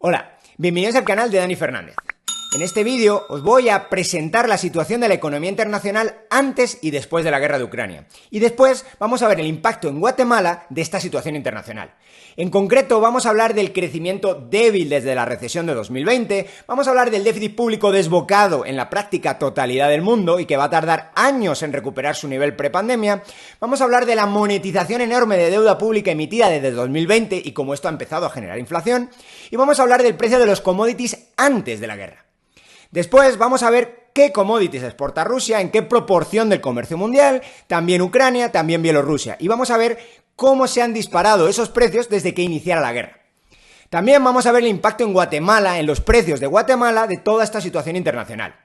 Hola, bienvenidos al canal de Dani Fernández. En este vídeo os voy a presentar la situación de la economía internacional antes y después de la guerra de Ucrania. Y después vamos a ver el impacto en Guatemala de esta situación internacional. En concreto vamos a hablar del crecimiento débil desde la recesión de 2020, vamos a hablar del déficit público desbocado en la práctica totalidad del mundo y que va a tardar años en recuperar su nivel prepandemia, vamos a hablar de la monetización enorme de deuda pública emitida desde 2020 y cómo esto ha empezado a generar inflación, y vamos a hablar del precio de los commodities antes de la guerra. Después vamos a ver qué commodities exporta Rusia, en qué proporción del comercio mundial, también Ucrania, también Bielorrusia. Y vamos a ver cómo se han disparado esos precios desde que iniciara la guerra. También vamos a ver el impacto en Guatemala, en los precios de Guatemala, de toda esta situación internacional.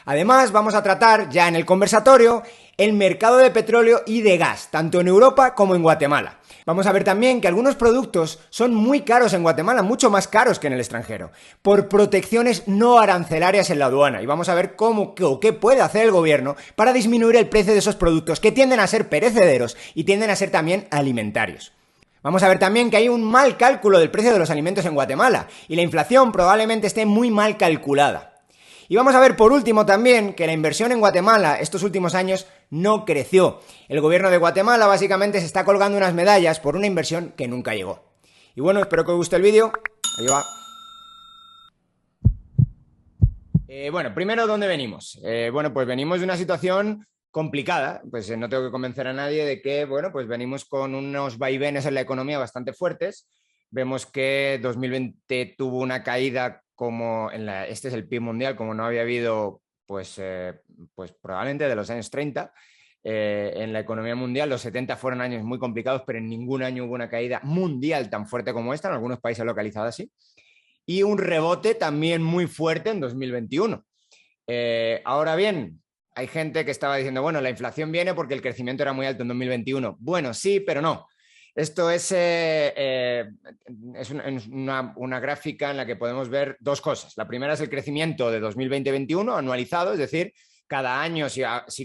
Además, vamos a tratar ya en el conversatorio el mercado de petróleo y de gas, tanto en Europa como en Guatemala. Vamos a ver también que algunos productos son muy caros en Guatemala, mucho más caros que en el extranjero, por protecciones no arancelarias en la aduana. Y vamos a ver cómo o qué puede hacer el gobierno para disminuir el precio de esos productos que tienden a ser perecederos y tienden a ser también alimentarios. Vamos a ver también que hay un mal cálculo del precio de los alimentos en Guatemala y la inflación probablemente esté muy mal calculada. Y vamos a ver por último también que la inversión en Guatemala estos últimos años no creció. El gobierno de Guatemala básicamente se está colgando unas medallas por una inversión que nunca llegó. Y bueno, espero que os guste el vídeo. Ahí va. Bueno, primero, ¿dónde venimos? Bueno, pues venimos de una situación complicada. Pues no tengo que convencer a nadie de que, bueno, pues venimos con unos vaivenes en la economía bastante fuertes. Vemos que 2020 tuvo una caída como este es el PIB mundial, como no había habido, pues probablemente de los años 30. En la economía mundial, los 70 fueron años muy complicados, pero en ningún año hubo una caída mundial tan fuerte como esta, en algunos países localizada así. Y un rebote también muy fuerte en 2021. Ahora bien, hay gente que estaba diciendo, bueno, la inflación viene porque el crecimiento era muy alto en 2021. Bueno, sí, pero no. Esto es una gráfica en la que podemos ver dos cosas. La primera es el crecimiento de 2020-21 anualizado, es decir, cada año, si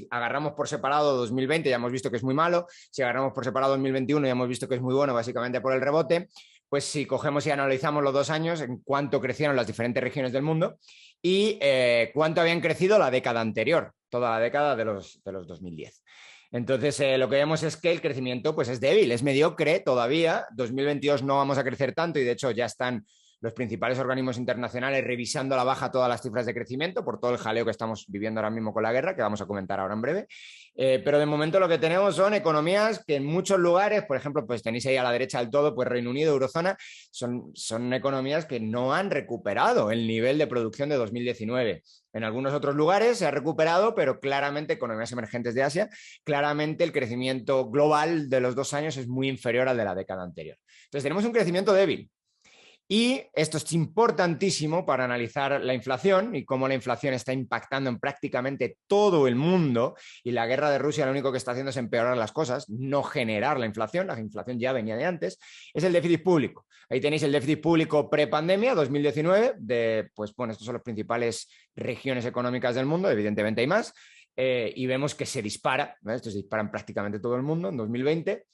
agarramos por separado 2020 ya hemos visto que es muy malo, si agarramos por separado 2021 ya hemos visto que es muy bueno, básicamente por el rebote. Pues si cogemos y analizamos los 2 años, en cuánto crecieron las diferentes regiones del mundo y cuánto habían crecido la década anterior, toda la década de los 2010. Entonces, lo que vemos es que el crecimiento pues, es débil, es mediocre todavía. 2022 no vamos a crecer tanto y, de hecho, ya están los principales organismos internacionales revisando a la baja todas las cifras de crecimiento por todo el jaleo que estamos viviendo ahora mismo con la guerra, que vamos a comentar ahora en breve. Pero de momento lo que tenemos son economías que en muchos lugares, por ejemplo, pues tenéis ahí a la derecha del todo, pues Reino Unido, Eurozona, son economías que no han recuperado el nivel de producción de 2019. En algunos otros lugares se ha recuperado, pero claramente economías emergentes de Asia, claramente el crecimiento global de los 2 años es muy inferior al de la década anterior. Entonces tenemos un crecimiento débil. Y esto es importantísimo para analizar la inflación y cómo la inflación está impactando en prácticamente todo el mundo, y la guerra de Rusia lo único que está haciendo es empeorar las cosas, no generar la inflación ya venía de antes. Es el déficit público. Ahí tenéis el déficit público prepandemia, 2019, pues bueno, estos son las principales regiones económicas del mundo, evidentemente hay más, y vemos que se dispara, ¿no? Esto se dispara en prácticamente todo el mundo en 2020.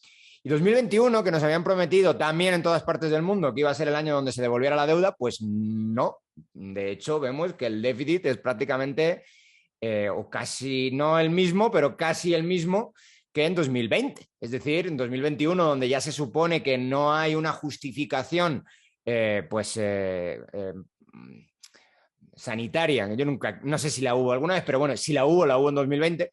Y 2021, que nos habían prometido también en todas partes del mundo que iba a ser el año donde se devolviera la deuda, pues no. De hecho, vemos que el déficit es prácticamente, o casi no el mismo, pero casi el mismo que en 2020. Es decir, en 2021, donde ya se supone que no hay una justificación, sanitaria, que yo nunca, no sé si la hubo alguna vez, pero bueno, si la hubo en 2020,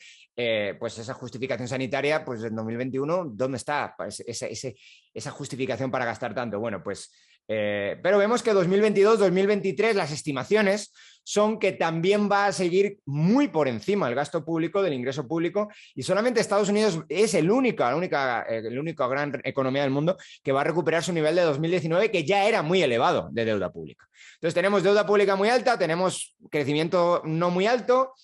pues esa justificación sanitaria, pues en 2021, ¿dónde está esa justificación para gastar tanto? Bueno, pues, pero vemos que 2022, 2023, las estimaciones son que también va a seguir muy por encima el gasto público del ingreso público, y solamente Estados Unidos es la única gran economía del mundo que va a recuperar su nivel de 2019, que ya era muy elevado de deuda pública. Entonces tenemos deuda pública muy alta, tenemos crecimiento no muy alto.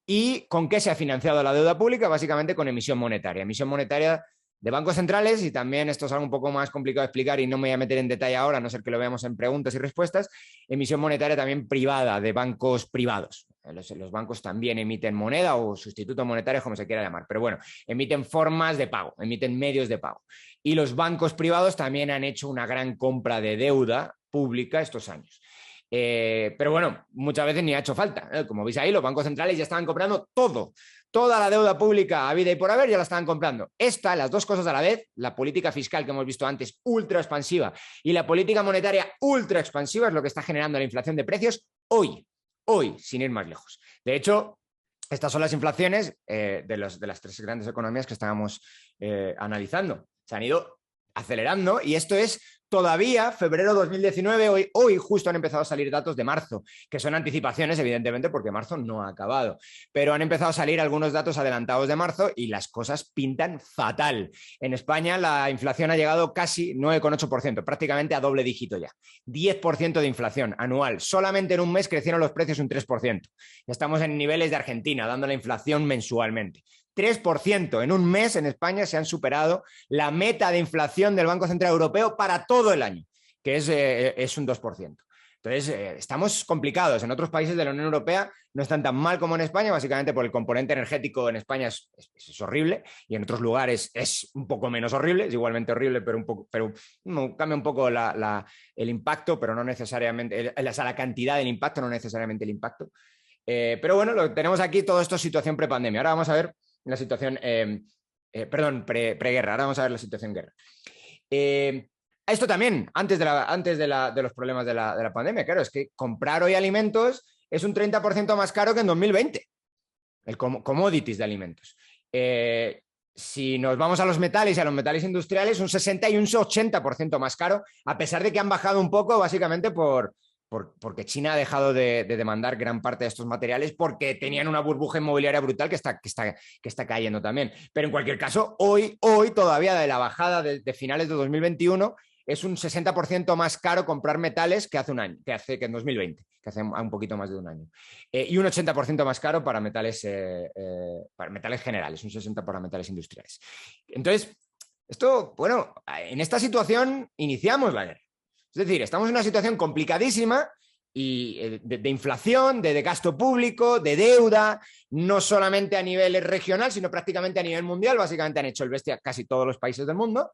¿Y con qué se ha financiado la deuda pública? Básicamente con emisión monetaria de bancos centrales, y también esto es algo un poco más complicado de explicar y no me voy a meter en detalle ahora, a no ser que lo veamos en preguntas y respuestas, emisión monetaria también privada, de bancos privados. Los bancos también emiten moneda o sustitutos monetarios, como se quiera llamar, pero bueno, emiten formas de pago, emiten medios de pago. Y los bancos privados también han hecho una gran compra de deuda pública estos años. Pero bueno, muchas veces ni ha hecho falta. Como veis ahí, los bancos centrales ya estaban comprando todo. Toda la deuda pública habida y por haber ya la estaban comprando. Las dos cosas a la vez, la política fiscal que hemos visto antes, ultra expansiva, y la política monetaria ultra expansiva, es lo que está generando la inflación de precios hoy, sin ir más lejos. De hecho, estas son las inflaciones de las tres grandes economías que estábamos analizando. Se han ido acelerando y esto es todavía febrero 2019, hoy justo han empezado a salir datos de marzo, que son anticipaciones, evidentemente, porque marzo no ha acabado, pero han empezado a salir algunos datos adelantados de marzo y las cosas pintan fatal. En España la inflación ha llegado casi 9,8%, prácticamente a doble dígito ya. 10% de inflación anual. Solamente en un mes crecieron los precios un 3%. Ya estamos en niveles de Argentina, dando la inflación mensualmente. 3% en un mes en España se han superado la meta de inflación del Banco Central Europeo para todo el año, que es un 2%. Entonces, estamos complicados. En otros países de la Unión Europea no están tan mal como en España, básicamente por el componente energético en España es horrible y en otros lugares es un poco menos horrible, es igualmente horrible, pero cambia un poco el impacto, pero no necesariamente, la cantidad del impacto, no necesariamente el impacto. Pero bueno, lo tenemos aquí, todo esto es situación prepandemia. Ahora vamos a ver la situación, preguerra. Ahora vamos a ver la situación guerra. Esto también, antes de los problemas de la pandemia, claro, es que comprar hoy alimentos es un 30% más caro que en 2020, el commodities de alimentos. Si nos vamos a los metales y a los metales industriales, un 60 y un 80% más caro, a pesar de que han bajado un poco, básicamente porque China ha dejado de demandar gran parte de estos materiales porque tenían una burbuja inmobiliaria brutal que está cayendo también. Pero en cualquier caso, hoy todavía de la bajada de finales de 2021 es un 60% más caro comprar metales que hace un año, que en 2020, que hace un poquito más de un año. Y un 80% más caro para metales generales, un 60% para metales industriales. Entonces, bueno, en esta situación iniciamos la guerra. Es decir, estamos en una situación complicadísima y de inflación, de gasto público, de deuda, no solamente a nivel regional, sino prácticamente a nivel mundial. Básicamente han hecho el bestia casi todos los países del mundo.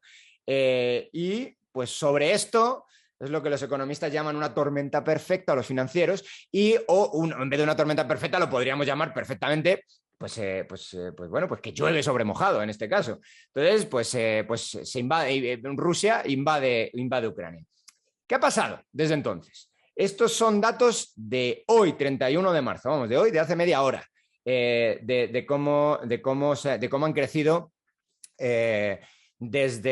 Y pues sobre esto es lo que los economistas llaman una tormenta perfecta, a los financieros, en vez de una tormenta perfecta lo podríamos llamar perfectamente pues que llueve sobre mojado en este caso. Entonces, Rusia invade Ucrania. ¿Qué ha pasado desde entonces? Estos son datos de hoy, 31 de marzo, vamos, de hoy, de hace media hora, de cómo han crecido desde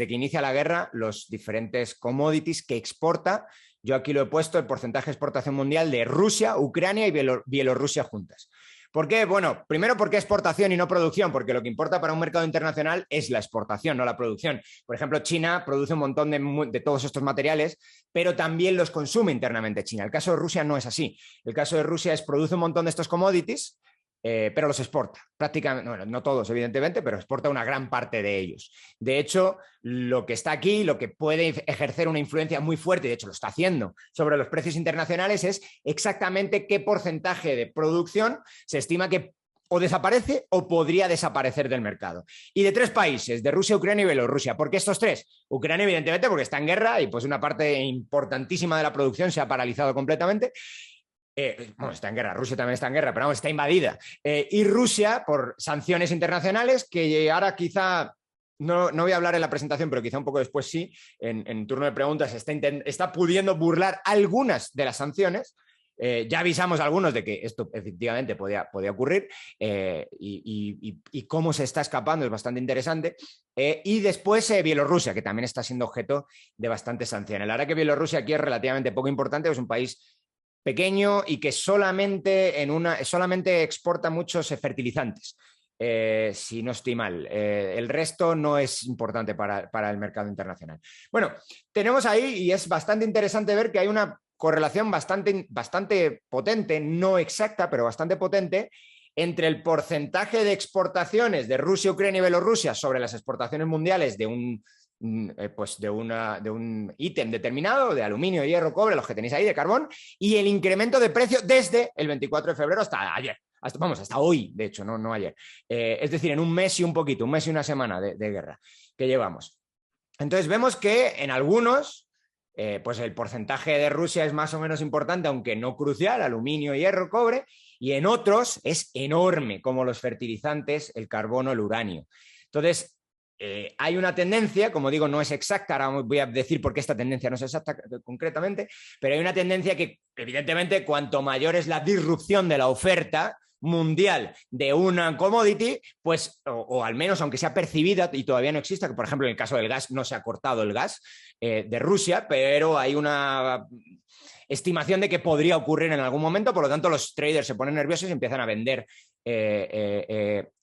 que inicia la guerra los diferentes commodities que exporta. Yo aquí lo he puesto, el porcentaje de exportación mundial de Rusia, Ucrania y Bielorrusia juntas. ¿Por qué? Bueno, primero porque exportación y no producción, porque lo que importa para un mercado internacional es la exportación, no la producción. Por ejemplo, China produce un montón de todos estos materiales, pero también los consume internamente China. El caso de Rusia no es así. El caso de Rusia produce un montón de estos commodities, pero los exporta. Prácticamente, bueno, no todos, evidentemente, pero exporta una gran parte de ellos. De hecho, lo que está aquí, lo que puede ejercer una influencia muy fuerte, y de hecho lo está haciendo, sobre los precios internacionales es exactamente qué porcentaje de producción se estima que o desaparece o podría desaparecer del mercado. Y de tres países, de Rusia, Ucrania y Bielorrusia. ¿Por qué estos tres? Ucrania, evidentemente, porque está en guerra y pues una parte importantísima de la producción se ha paralizado completamente. Está en guerra, Rusia también está en guerra, pero vamos, está invadida. Y Rusia por sanciones internacionales, que ahora quizá, no voy a hablar en la presentación, pero quizá un poco después sí, en turno de preguntas, está pudiendo burlar algunas de las sanciones. Ya avisamos a algunos de que esto efectivamente podía ocurrir y cómo se está escapando es bastante interesante. Y después Bielorrusia, que también está siendo objeto de bastantes sanciones. La verdad que Bielorrusia aquí es relativamente poco importante, es un país pequeño y que solamente exporta muchos fertilizantes, si no estoy mal. El resto no es importante para el mercado internacional. Bueno, tenemos ahí, y es bastante interesante ver que hay una correlación bastante potente, no exacta, pero bastante potente, entre el porcentaje de exportaciones de Rusia, Ucrania y Bielorrusia sobre las exportaciones mundiales de un pues de un ítem determinado, de aluminio, hierro, cobre, los que tenéis ahí, de carbón, y el incremento de precio desde el 24 de febrero hasta ayer. Hasta hoy, de hecho, no ayer. Es decir, en un mes y un poquito, un mes y una semana de guerra que llevamos. Entonces vemos que en algunos, pues el porcentaje de Rusia es más o menos importante, aunque no crucial, aluminio, hierro, cobre, y en otros es enorme, como los fertilizantes, el carbono, el uranio. Entonces, hay una tendencia, como digo, no es exacta, ahora voy a decir por qué esta tendencia no es exacta concretamente, pero hay una tendencia que, evidentemente, cuanto mayor es la disrupción de la oferta mundial de una commodity, pues, o al menos aunque sea percibida y todavía no exista, que por ejemplo en el caso del gas no se ha cortado el gas de Rusia, pero hay una estimación de que podría ocurrir en algún momento, por lo tanto los traders se ponen nerviosos y empiezan a vender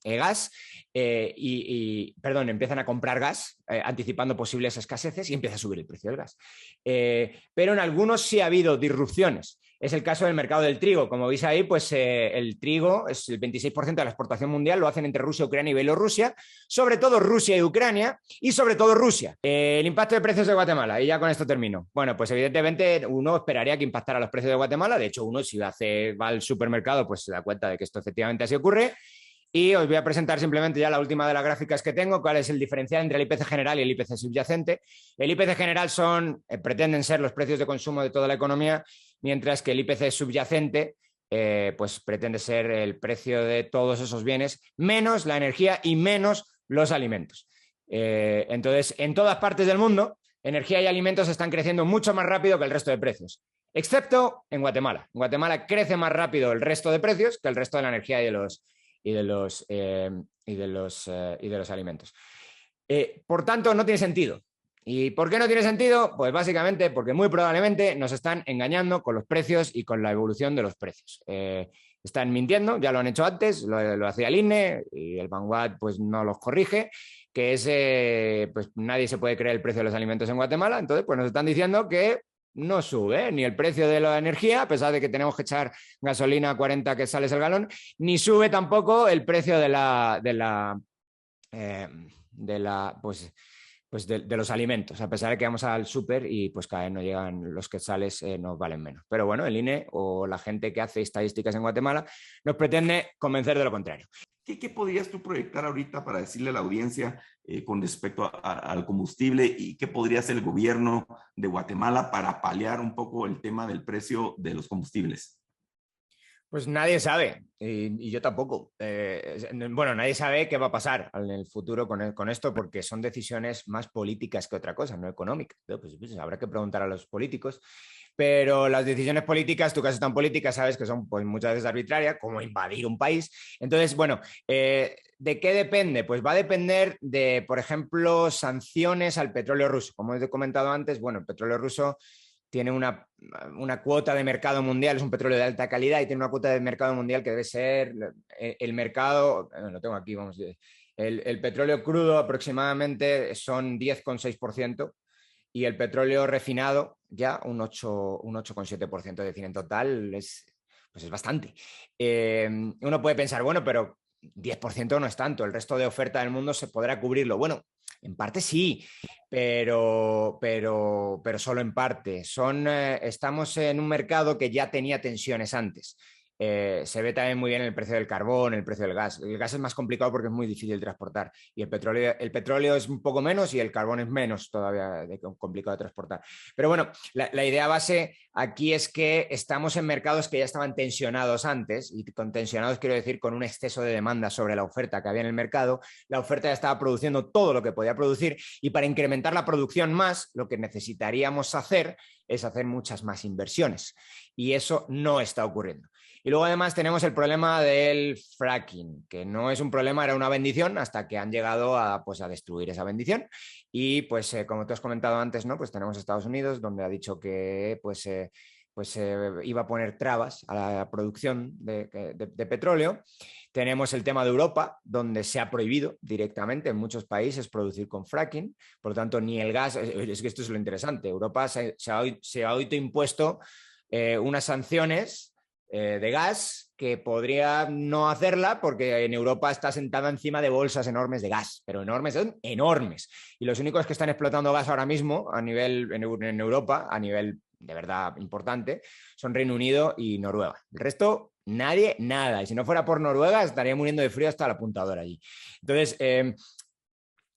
gas empiezan a comprar gas anticipando posibles escaseces y empieza a subir el precio del gas. Pero en algunos sí ha habido disrupciones. Es el caso del mercado del trigo. Como veis ahí, pues el trigo es el 26% de la exportación mundial, lo hacen entre Rusia, Ucrania y Bielorrusia, sobre todo Rusia y Ucrania, y sobre todo Rusia. El impacto de precios de Guatemala, y ya con esto termino. Bueno, pues evidentemente uno esperaría que impactara los precios de Guatemala. De hecho, uno si va al supermercado, pues se da cuenta de que esto efectivamente así ocurre. Y os voy a presentar simplemente ya la última de las gráficas que tengo, cuál es el diferencial entre el IPC general y el IPC subyacente. El IPC general pretenden ser los precios de consumo de toda la economía, mientras que el IPC subyacente pues pretende ser el precio de todos esos bienes, menos la energía y menos los alimentos. Entonces, en todas partes del mundo, energía y alimentos están creciendo mucho más rápido que el resto de precios, excepto en Guatemala. En Guatemala crece más rápido el resto de precios que el resto de la energía y de los alimentos. Por tanto, no tiene sentido. ¿Y por qué no tiene sentido? Pues básicamente porque muy probablemente nos están engañando con los precios y con la evolución de los precios. Están mintiendo, ya lo han hecho antes, lo hacía el INE y el Vanguard pues no los corrige, que es, pues nadie se puede creer el precio de los alimentos en Guatemala, entonces pues nos están diciendo que no sube ni el precio de la energía, a pesar de que tenemos que echar gasolina a 40 que sales el galón, ni sube tampoco el precio de los alimentos, a pesar de que vamos al súper y pues cada vez no llegan los quetzales, nos valen menos. Pero bueno, el INE o la gente que hace estadísticas en Guatemala nos pretende convencer de lo contrario. ¿Qué podrías tú proyectar ahorita para decirle a la audiencia con respecto al combustible y qué podría hacer el gobierno de Guatemala para paliar un poco el tema del precio de los combustibles? Pues nadie sabe, y yo tampoco. Bueno, nadie sabe qué va a pasar en el futuro con esto, porque son decisiones más políticas que otra cosa, no económicas. Pues habrá que preguntar a los políticos. Pero las decisiones políticas, tú que has estado en política, sabes que son pues, muchas veces arbitrarias, como invadir un país. Entonces, bueno, ¿de qué depende? Pues va a depender de, por ejemplo, sanciones al petróleo ruso. Como he comentado antes, bueno, el petróleo ruso tiene una cuota de mercado mundial, es un petróleo de alta calidad y tiene una cuota de mercado mundial que debe ser el mercado, lo tengo aquí, vamos, el petróleo crudo aproximadamente son 10,6% y el petróleo refinado ya un 8,7%, es decir, en total pues es bastante. Uno puede pensar, bueno, pero 10% no es tanto, el resto de oferta del mundo se podrá cubrirlo. Bueno, en parte sí, pero solo en parte. Estamos en un mercado que ya tenía tensiones antes. Se ve también muy bien el precio del carbón, el precio del gas. El gas es más complicado porque es muy difícil de transportar y el petróleo es un poco menos y el carbón es menos todavía complicado de transportar. Pero bueno, la idea base aquí es que estamos en mercados que ya estaban tensionados antes, y con tensionados quiero decir con un exceso de demanda sobre la oferta que había en el mercado. La oferta ya estaba produciendo todo lo que podía producir y para incrementar la producción más, lo que necesitaríamos hacer es hacer muchas más inversiones y eso no está ocurriendo. Y luego además tenemos el problema del fracking, que no es un problema, era una bendición hasta que han llegado pues, a destruir esa bendición. Y pues como te has comentado antes, ¿no? Pues tenemos Estados Unidos, donde ha dicho que iba a poner trabas a la producción de petróleo. Tenemos el tema de Europa, donde se ha prohibido directamente en muchos países producir con fracking. Por lo tanto, ni el gas, es que esto es lo interesante, Europa se ha autoimpuesto unas sanciones de gas, que podría no hacerla porque en Europa está sentada encima de bolsas enormes de gas, pero enormes, son enormes. Y los únicos que están explotando gas ahora mismo a nivel, en Europa, a nivel de verdad importante, son Reino Unido y Noruega. El resto, nadie, nada. Y si no fuera por Noruega, estaría muriendo de frío hasta la apuntadora allí. Entonces,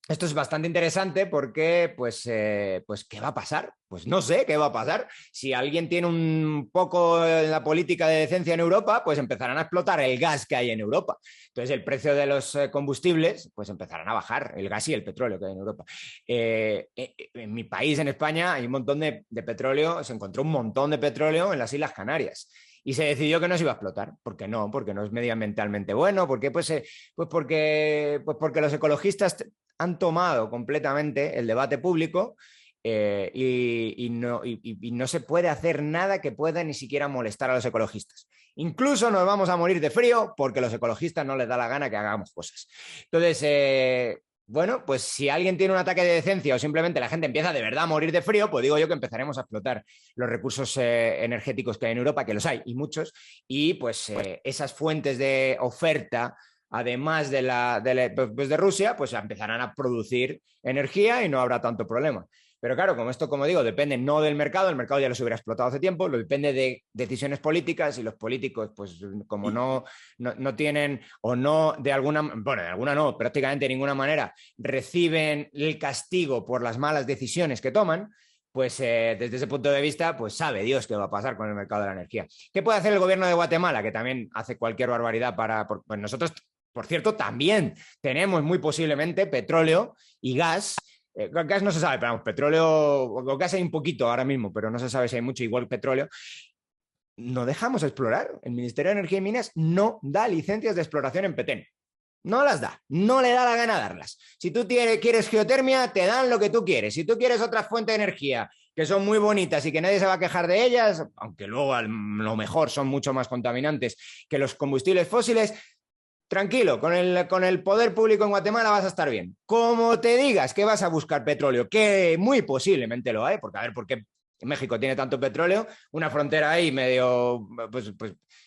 esto es bastante interesante porque, pues, ¿qué va a pasar? Pues no sé qué va a pasar. Si alguien tiene un poco la política de decencia en Europa, pues empezarán a explotar el gas que hay en Europa. Entonces el precio de los combustibles, pues empezarán a bajar, el gas y el petróleo que hay en Europa. En mi país, en España, hay un montón de petróleo, se encontró un montón de petróleo en las Islas Canarias. Y se decidió que no se iba a explotar. ¿Por qué no? Porque no es medioambientalmente bueno. ¿Por qué? Pues porque los ecologistas han tomado completamente el debate público y no se puede hacer nada que pueda ni siquiera molestar a los ecologistas. Incluso nos vamos a morir de frío porque a los ecologistas no les da la gana que hagamos cosas. Entonces, bueno, pues si alguien tiene un ataque de decencia o simplemente la gente empieza de verdad a morir de frío, pues digo yo que empezaremos a explotar los recursos energéticos que hay en Europa, que los hay y muchos, y pues esas fuentes de oferta, además de Rusia, pues empezarán a producir energía y no habrá tanto problema. Pero claro, como esto, como digo, depende no del mercado, el mercado ya los hubiera explotado hace tiempo, lo depende de decisiones políticas y los políticos, pues como no tienen o no de alguna no, prácticamente de ninguna manera reciben el castigo por las malas decisiones que toman, pues desde ese punto de vista, pues sabe Dios qué va a pasar con el mercado de la energía. ¿Qué puede hacer el gobierno de Guatemala? Que también hace cualquier barbaridad pues nosotros, por cierto, también tenemos muy posiblemente petróleo y gas. Gas no se sabe, pero vamos, petróleo o gas hay un poquito ahora mismo, pero no se sabe si hay mucho, igual petróleo. No dejamos explorar. El Ministerio de Energía y Minas no da licencias de exploración en Petén. No las da, no le da la gana darlas. Si tú quieres geotermia, te dan lo que tú quieres. Si tú quieres otras fuentes de energía que son muy bonitas y que nadie se va a quejar de ellas, aunque luego a lo mejor son mucho más contaminantes que los combustibles fósiles, tranquilo, con el poder público en Guatemala vas a estar bien. Como te digas que vas a buscar petróleo, que muy posiblemente lo hay, porque a ver, ¿por qué México tiene tanto petróleo? Una frontera ahí medio, pues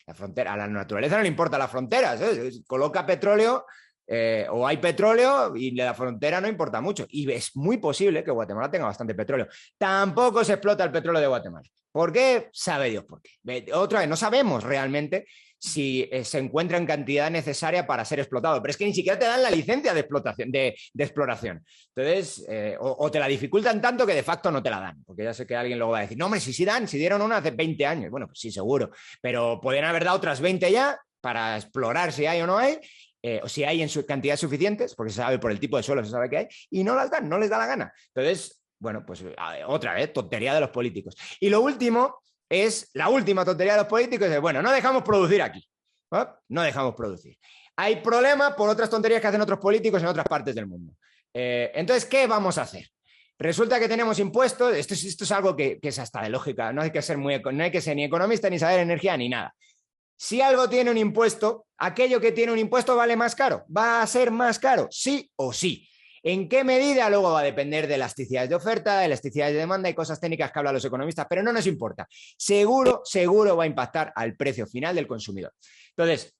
la frontera, a la naturaleza no le importa las fronteras, ¿eh? Coloca petróleo o hay petróleo y la frontera no importa mucho. Y es muy posible que Guatemala tenga bastante petróleo. Tampoco se explota el petróleo de Guatemala. ¿Por qué? Sabe Dios por qué. Otra vez, no sabemos realmente si se encuentra en cantidad necesaria para ser explotado, pero es que ni siquiera te dan la licencia de explotación, de exploración. Entonces, o te la dificultan tanto que de facto no te la dan, porque ya sé que alguien luego va a decir, no, hombre, si dan, si dieron una hace 20 años. Bueno, pues sí, seguro, pero pueden haber dado otras 20 ya para explorar si hay o no hay, o si hay en cantidades suficientes, porque se sabe por el tipo de suelo, se sabe que hay, y no las dan, no les da la gana. Entonces, bueno, pues otra vez, tontería de los políticos. Y lo último es la última tontería de los políticos, es, bueno, no dejamos producir aquí, ¿no? No dejamos producir. Hay problemas por otras tonterías que hacen otros políticos en otras partes del mundo. Entonces, ¿qué vamos a hacer? Resulta que tenemos impuestos, esto es algo que es hasta de lógica, no hay que ser ni economista, ni saber energía, ni nada. Si algo tiene un impuesto, aquello que tiene un impuesto vale más caro, va a ser más caro, sí o sí. ¿En qué medida? Luego va a depender de elasticidades de oferta, de elasticidades de demanda y cosas técnicas que hablan los economistas, pero no nos importa. Seguro va a impactar al precio final del consumidor. Entonces,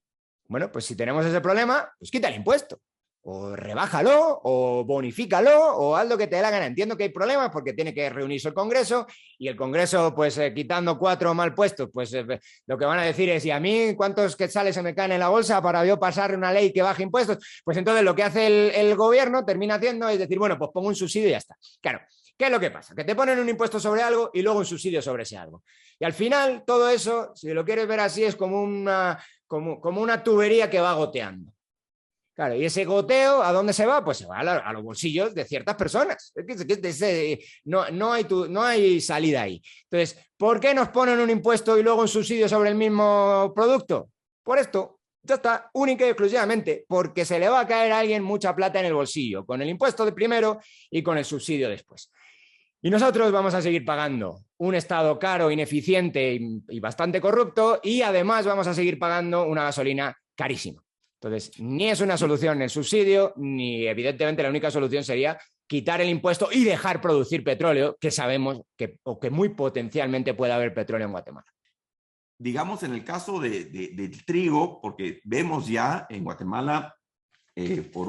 bueno, pues si tenemos ese problema, pues quita el impuesto. O rebájalo, o bonifícalo, o haz lo que te dé la gana. Entiendo que hay problemas porque tiene que reunirse el Congreso y el Congreso, pues quitando 4 mal puestos, pues lo que van a decir es, ¿y a mí cuántos quetzales se me caen en la bolsa para yo pasar una ley que baje impuestos? Pues entonces lo que hace el gobierno termina haciendo es decir, bueno, pues pongo un subsidio y ya está. Claro, ¿qué es lo que pasa? Que te ponen un impuesto sobre algo y luego un subsidio sobre ese algo. Y al final todo eso, si lo quieres ver así, es como una tubería que va goteando. Claro, y ese goteo, ¿a dónde se va? Pues se va a los bolsillos de ciertas personas. No hay salida ahí. Entonces, ¿por qué nos ponen un impuesto y luego un subsidio sobre el mismo producto? Por esto, ya está, única y exclusivamente, porque se le va a caer a alguien mucha plata en el bolsillo, con el impuesto de primero y con el subsidio después. Y nosotros vamos a seguir pagando un Estado caro, ineficiente y bastante corrupto, y además vamos a seguir pagando una gasolina carísima. Entonces, ni es una solución el subsidio, ni evidentemente la única solución sería quitar el impuesto y dejar producir petróleo, que sabemos que muy potencialmente puede haber petróleo en Guatemala. digamos, en el caso del trigo, porque vemos ya en Guatemala, por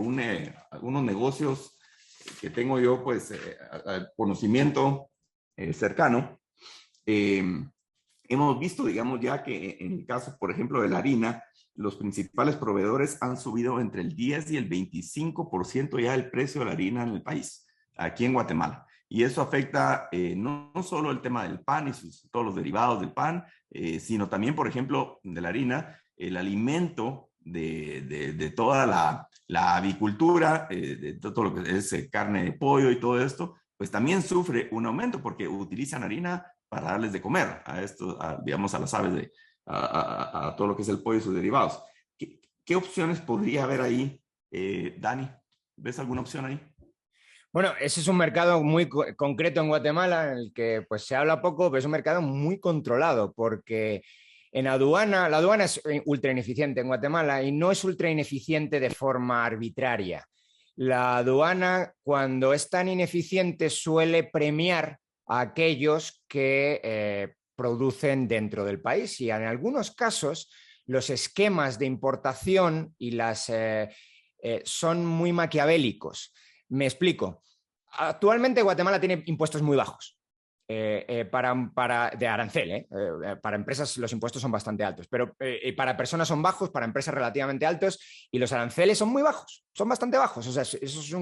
algunos negocios que tengo yo, pues, conocimiento cercano, hemos visto, digamos, ya que en el caso, por ejemplo, de la harina, los principales proveedores han subido entre el 10 y el 25% ya el precio de la harina en el país, aquí en Guatemala. Y eso afecta no solo el tema del pan y todos los derivados del pan, sino también, por ejemplo, de la harina, el alimento de toda la avicultura, de todo lo que es carne de pollo y todo esto, pues también sufre un aumento porque utilizan harina para darles de comer a esto, digamos, a las aves, a todo lo que es el pollo y sus derivados. ¿Qué opciones podría haber ahí, Dani? ¿Ves alguna opción ahí? Bueno, ese es un mercado muy concreto en Guatemala, en el que pues, se habla poco, pero es un mercado muy controlado, porque en aduana, la aduana es ultra ineficiente en Guatemala y no es ultra ineficiente de forma arbitraria. La aduana, cuando es tan ineficiente, suele premiar a aquellos que producen dentro del país, y en algunos casos los esquemas de importación y son muy maquiavélicos. Me explico. Actualmente Guatemala tiene impuestos muy bajos de arancel. Para empresas los impuestos son bastante altos, pero para personas son bajos, para empresas relativamente altos, y los aranceles son muy bajos, son bastante bajos. O sea, eso es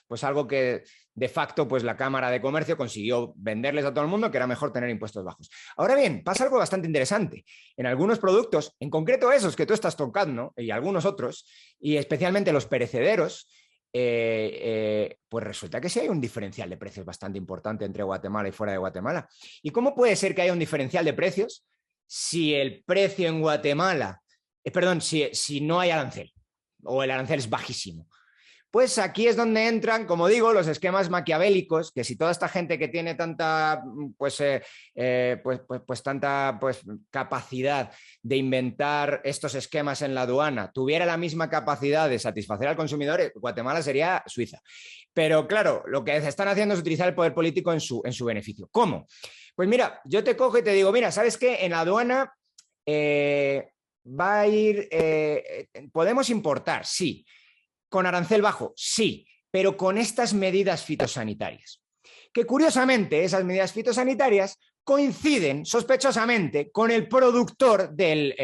pues algo que de facto pues la Cámara de Comercio consiguió venderles a todo el mundo, que era mejor tener impuestos bajos. Ahora bien, pasa algo bastante interesante. En algunos productos, en concreto esos que tú estás tocando y algunos otros, y especialmente los perecederos, pues resulta que sí hay un diferencial de precios bastante importante entre Guatemala y fuera de Guatemala. ¿Y cómo puede ser que haya un diferencial de precios si el precio en Guatemala, si no hay arancel o el arancel es bajísimo? Pues aquí es donde entran, como digo, los esquemas maquiavélicos, que si toda esta gente que tiene tanta tanta capacidad de inventar estos esquemas en la aduana tuviera la misma capacidad de satisfacer al consumidor, Guatemala sería Suiza. Pero claro, lo que se están haciendo es utilizar el poder político en su beneficio. ¿Cómo? Pues mira, yo te cojo y te digo, mira, ¿sabes qué? En la aduana va a ir, podemos importar, sí. ¿Con arancel bajo? Sí, pero con estas medidas fitosanitarias. Que curiosamente esas medidas fitosanitarias coinciden sospechosamente con el productor del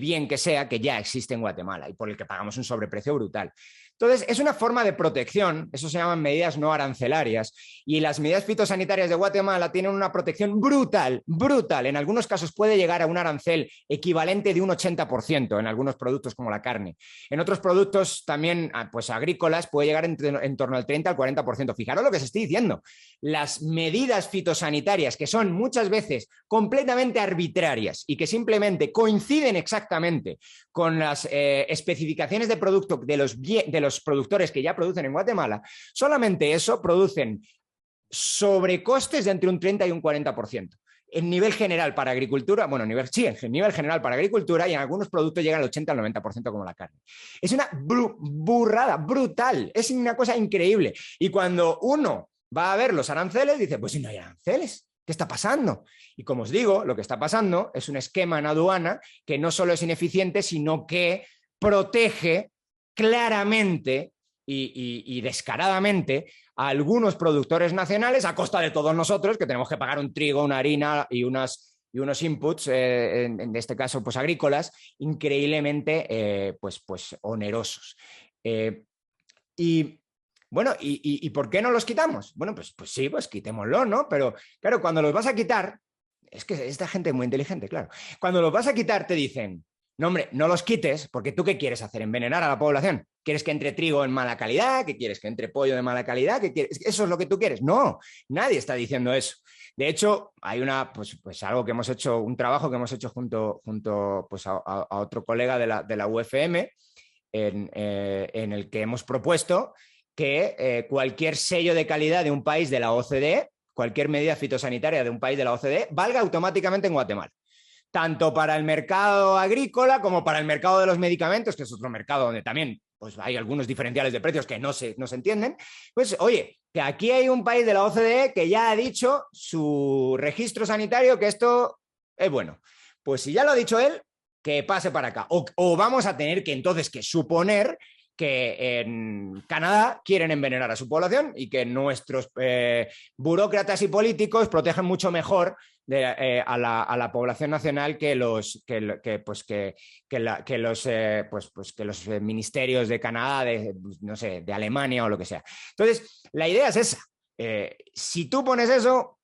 bien que sea, que ya existe en Guatemala y por el que pagamos un sobreprecio brutal. Entonces, es una forma de protección, eso se llaman medidas no arancelarias, y las medidas fitosanitarias de Guatemala tienen una protección brutal, brutal. En algunos casos puede llegar a un arancel equivalente de un 80% en algunos productos como la carne. En otros productos también pues agrícolas puede llegar en torno al 30 al 40%. Fijaros lo que os estoy diciendo. Las medidas fitosanitarias, que son muchas veces completamente arbitrarias y que simplemente coinciden exactamente con las especificaciones de producto de los productores que ya producen en Guatemala, solamente eso producen sobrecostes de entre un 30 y un 40%. En nivel general para agricultura, en nivel general para agricultura, y en algunos productos llega al 80 al 90% como la carne. Es una burrada brutal, es una cosa increíble. Y cuando uno va a ver los aranceles, dice, pues si no hay aranceles, ¿qué está pasando? Y como os digo, lo que está pasando es un esquema en aduana que no solo es ineficiente, sino que protege claramente y descaradamente a algunos productores nacionales a costa de todos nosotros, que tenemos que pagar un trigo, una harina y unos inputs, en este caso pues agrícolas, increíblemente pues onerosos. Y bueno, ¿y por qué no los quitamos? Bueno, pues sí, pues quitémoslo, ¿no? Pero claro, cuando los vas a quitar, es que esta gente es muy inteligente, claro. Cuando los vas a quitar te dicen, no, hombre, no los quites, porque ¿tú qué quieres hacer? ¿Envenenar a la población? ¿Quieres que entre trigo en mala calidad? ¿Qué quieres? ¿Que entre pollo de mala calidad? ¿Qué quieres? ¿Eso es lo que tú quieres? No, nadie está diciendo eso. De hecho, hay algo que hemos hecho, un trabajo que hemos hecho junto pues, a otro colega de la UFM, en el que hemos propuesto que cualquier sello de calidad de un país de la OCDE, cualquier medida fitosanitaria de un país de la OCDE, valga automáticamente en Guatemala. Tanto para el mercado agrícola como para el mercado de los medicamentos, que es otro mercado donde también pues hay algunos diferenciales de precios que no se entienden, pues oye, que aquí hay un país de la OCDE que ya ha dicho su registro sanitario que esto es bueno. Pues si ya lo ha dicho él, que pase para acá. O vamos a tener que entonces que suponer que en Canadá quieren envenenar a su población y que nuestros burócratas y políticos protegen mucho mejor a la población nacional que los ministerios de Canadá, no sé, de Alemania o lo que sea. Entonces, la idea es esa. Si tú pones eso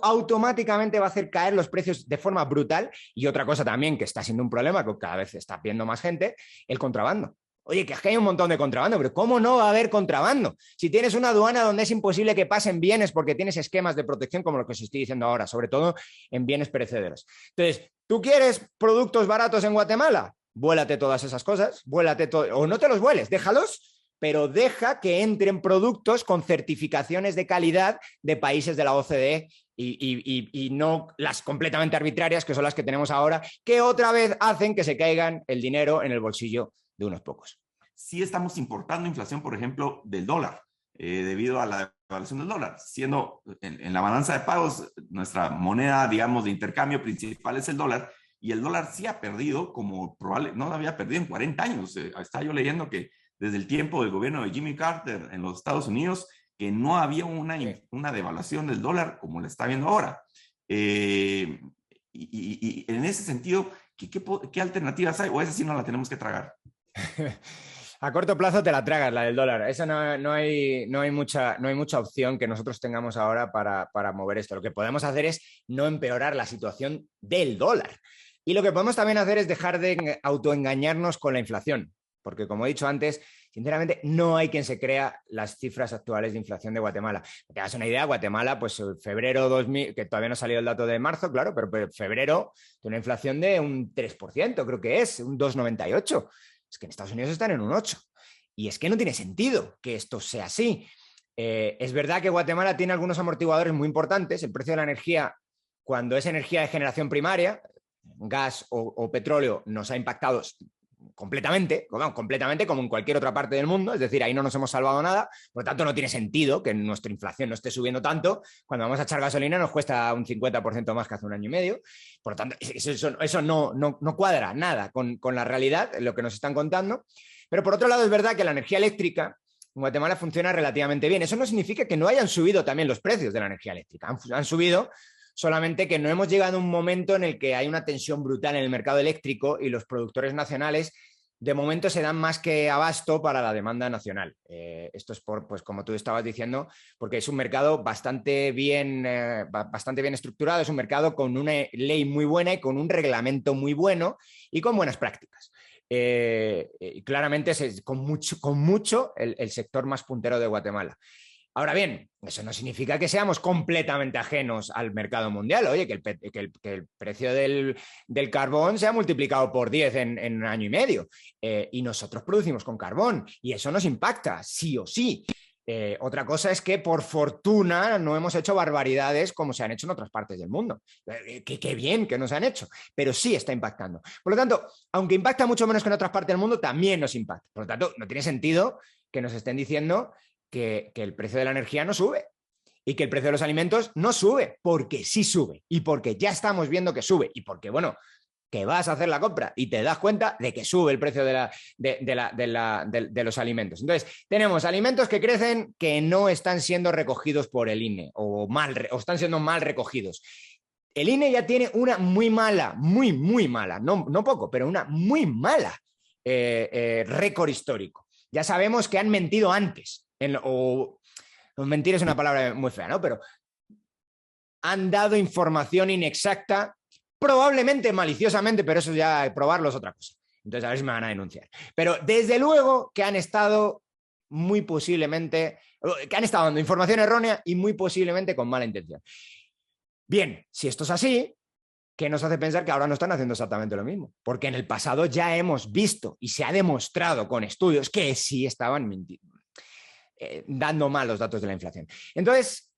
automáticamente va a hacer caer los precios de forma brutal. Y otra cosa también que está siendo un problema, que cada vez está viendo más gente, el contrabando. Oye, que es que hay un montón de contrabando, pero ¿cómo no va a haber contrabando? Si tienes una aduana donde es imposible que pasen bienes porque tienes esquemas de protección como lo que os estoy diciendo ahora, sobre todo en bienes perecederos. Entonces, ¿tú quieres productos baratos en Guatemala? Vuélate todas esas cosas, o no te los vueles, déjalos, pero deja que entren productos con certificaciones de calidad de países de la OCDE y no las completamente arbitrarias que son las que tenemos ahora, que otra vez hacen que se caigan el dinero en el bolsillo de unos pocos. Sí estamos importando inflación, por ejemplo, del dólar, debido a la devaluación del dólar, siendo en la balanza de pagos nuestra moneda, digamos, de intercambio principal es el dólar, y el dólar sí ha perdido, como probable, no lo había perdido en 40 años. Estaba yo leyendo que desde el tiempo del gobierno de Jimmy Carter en los Estados Unidos, que no había una devaluación del dólar como la está habiendo ahora. Y en ese sentido, ¿qué alternativas hay? ¿O esa sí no la tenemos que tragar? A corto plazo te la tragas, la del dólar. Esa no hay mucha opción que nosotros tengamos ahora para mover esto. Lo que podemos hacer es no empeorar la situación del dólar. Y lo que podemos también hacer es dejar de autoengañarnos con la inflación. Porque, como he dicho antes, sinceramente, no hay quien se crea las cifras actuales de inflación de Guatemala. Para que te hagas una idea, Guatemala, pues febrero 2000, que todavía no ha salido el dato de marzo, claro, pero febrero tiene una inflación de un 3%, creo que es, un 2,98%. Es que en Estados Unidos están en un 8%. Y es que no tiene sentido que esto sea así. Es verdad que Guatemala tiene algunos amortiguadores muy importantes. El precio de la energía, cuando es energía de generación primaria, gas o petróleo, nos ha impactado completamente como en cualquier otra parte del mundo, es decir, ahí no nos hemos salvado nada, por lo tanto no tiene sentido que nuestra inflación no esté subiendo tanto, cuando vamos a echar gasolina nos cuesta un 50% más que hace un año y medio, por lo tanto eso no cuadra nada con la realidad, lo que nos están contando, pero por otro lado es verdad que la energía eléctrica en Guatemala funciona relativamente bien, eso no significa que no hayan subido también los precios de la energía eléctrica, han subido, solamente que no hemos llegado a un momento en el que hay una tensión brutal en el mercado eléctrico y los productores nacionales de momento se dan más que abasto para la demanda nacional. Esto es pues como tú estabas diciendo, porque es un mercado bastante bien estructurado, es un mercado con una ley muy buena y con un reglamento muy bueno y con buenas prácticas. Claramente es con mucho el sector más puntero de Guatemala. Ahora bien, eso no significa que seamos completamente ajenos al mercado mundial. Oye, que el precio del carbón se ha multiplicado por 10 en un año y medio. Y nosotros producimos con carbón. Y eso nos impacta, sí o sí. Otra cosa es que, por fortuna, no hemos hecho barbaridades como se han hecho en otras partes del mundo. Qué bien que nos han hecho. Pero sí está impactando. Por lo tanto, aunque impacta mucho menos que en otras partes del mundo, también nos impacta. Por lo tanto, no tiene sentido que nos estén diciendo que el precio de la energía no sube y que el precio de los alimentos no sube, porque sí sube y porque ya estamos viendo que sube y porque, bueno, que vas a hacer la compra y te das cuenta de que sube el precio de los alimentos. Entonces, tenemos alimentos que crecen que no están siendo recogidos por el INE o están siendo mal recogidos. El INE ya tiene una muy mala, muy mala, no poco, pero una muy mala récord histórico. Ya sabemos que han mentido antes. Mentir es una palabra muy fea, ¿no? Pero han dado información inexacta, probablemente maliciosamente, pero eso ya probarlo es otra cosa. Entonces a ver si me van a denunciar. Pero desde luego que han estado muy posiblemente, que han estado dando información errónea y muy posiblemente con mala intención. Bien, si esto es así, ¿qué nos hace pensar que ahora no están haciendo exactamente lo mismo? Porque en el pasado ya hemos visto y se ha demostrado con estudios que sí estaban mintiendo. Dando mal los datos de la inflación. Entonces,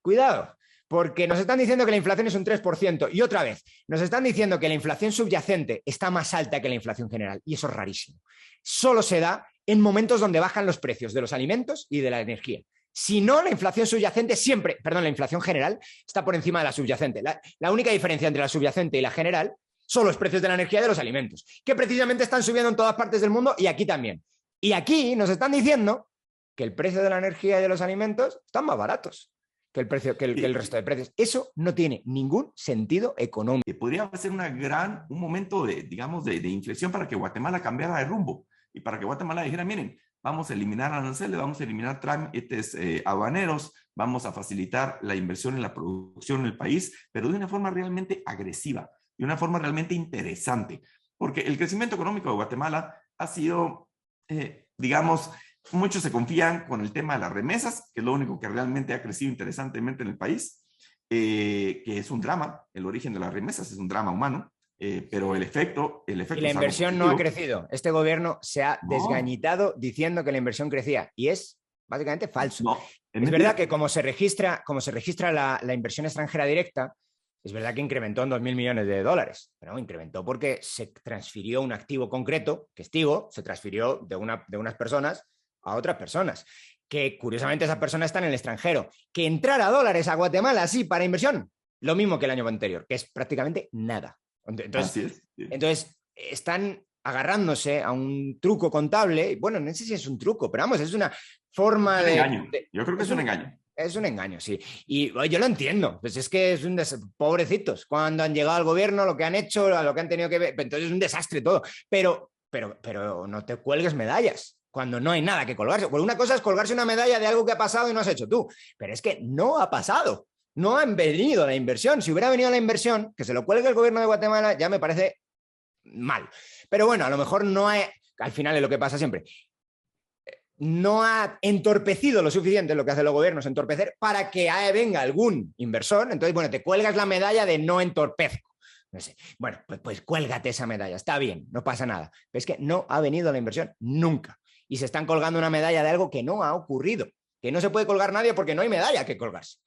cuidado, Porque nos están diciendo que la inflación es un 3%. Y otra vez, nos están diciendo que la inflación subyacente está más alta que la inflación general. Y eso es rarísimo. Solo se da en momentos donde bajan los precios de los alimentos y de la energía. Si no, la inflación subyacente siempre, perdón, la inflación general está por encima de la subyacente. La única diferencia entre la subyacente y la general son los precios de la energía y de los alimentos, que precisamente están subiendo en todas partes del mundo y aquí también. Y aquí nos están diciendo que el precio de la energía y de los alimentos están más baratos que el resto de precios. Eso no tiene ningún sentido económico. Podría ser un momento de inflexión para que Guatemala cambiara de rumbo y para que Guatemala dijera, miren, vamos a eliminar aranceles, vamos a eliminar trámites aduaneros, vamos a facilitar la inversión en la producción en el país, pero de una forma realmente agresiva, de una forma realmente interesante, porque el crecimiento económico de Guatemala ha sido, digamos, muchos se confían con el tema de las remesas, que es lo único que realmente ha crecido interesantemente en el país, que es un drama, el origen de las remesas es un drama humano, pero el efecto y la inversión no ha crecido. Este gobierno se ha desgañitado diciendo que la inversión crecía y es básicamente falso. No, es verdad que como se registra la inversión extranjera directa, es verdad que incrementó en 2.000 millones de dólares, pero incrementó porque se transfirió un activo concreto, que es Tigo, se transfirió de unas personas a otras personas, que curiosamente esas personas están en el extranjero. Que entrara dólares a Guatemala así para inversión, lo mismo que el año anterior, que es prácticamente nada. Entonces están agarrándose a un truco contable. Bueno, no sé si es un truco, pero vamos, es una forma de... engaño. Yo creo que es un engaño. Es un engaño, sí. Y yo lo entiendo. Pues es que es pobrecitos. Cuando han llegado al gobierno, lo que han hecho, lo que han tenido que ver, entonces es un desastre todo. Pero no te cuelgues medallas cuando no hay nada que colgarse. Pues una cosa es colgarse una medalla de algo que ha pasado y no has hecho tú. Pero es que no ha pasado. No han venido la inversión. Si hubiera venido la inversión, que se lo cuelgue el gobierno de Guatemala, ya me parece mal. Pero bueno, a lo mejor no hay, al final es lo que pasa siempre, no ha entorpecido lo suficiente lo que hace el gobierno, es entorpecer para que venga algún inversor. Entonces, bueno, te cuelgas la medalla de no entorpezco. No sé. Bueno, pues cuélgate esa medalla, está bien, no pasa nada. Pero es que no ha venido la inversión nunca. Y se están colgando una medalla de algo que no ha ocurrido. Que no se puede colgar nadie porque no hay medalla que colgarse.